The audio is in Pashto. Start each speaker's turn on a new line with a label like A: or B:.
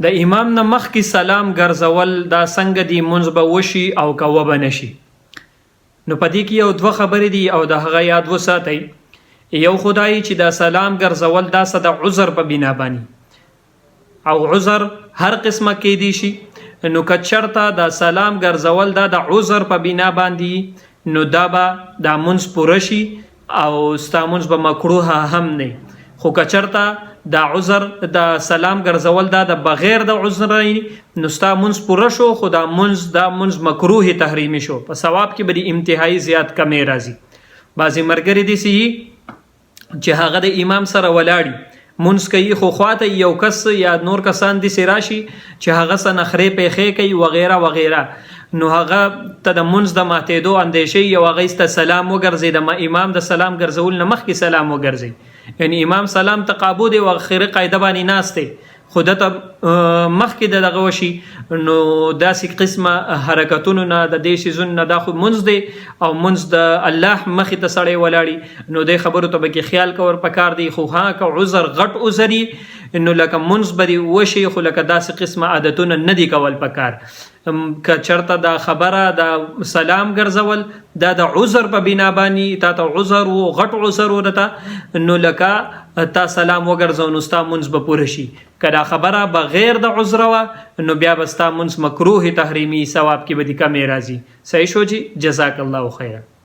A: د امام نه مخکې سلام ګرځول دا څنګه دی منځ به وشي او که وبه نشي. نو په دې کې یو دوه خبرې دي او د هغه یاد وساتئ. یو خدای چې دا سلام ګرځول دا څه د عذر په بنا باندې او عذر هر قسمه کېدی شي. نو که چېرته دا سلام ګرځول دا د عذر په بنا باندې نو دا به دا منځ پوره شي او ستا منځ به مکروه هم نه. خو که چېرته دا عذر دا سلام ګرځول دا د بغیر د عذر نو ستا منځ پوره شو خو دا منځ مکروه تحریمي شو. په ثواب کې به انتهایی زیات کمی راځي. بعضې ملګري داسې چې هغه د امام سره ولاړي منځ کوي خو خواته یو کس یا نور کسان داسې راشي چې هغه څه نخرې پیښې کوي وغیره وغیره. نو هغه ته د منځ د ماتېدو اندېښې یو هغه ته سلام وګرځي د امام د سلام ګرځول نه مخکې سلام وګرځي. یعنی امام سلام تقابو دی او آخري قاعده باندې ناست دی خو دته مخکې د دغه وشي نو داسې قسمه حرکتونو نه د دې شیزونو نه دا خو منځ دی او منځ د الله مخې ته سړی ولاړي نو دې خبرو ته به کې خیال کول پکار دی. خو ها که عذر غټ عذري نو لکه منځ به وشي خو لکه داسې قسمه عادتونه نه دي کول پکار. که چېرته دا خبره د سلام ګرځول دا د عذر په بنا باندې تا ته عذر و غټ عذر ورته نو لکه تا سلام وګرځو نو ستا منځ به پوره شي. که دا خبره بغیر د عذر وه نو بیا به ستا منځ مکروه تحریمي ثواب کې به دې کمی راځي. صحیح شو جی؟ جزاک الله خیره.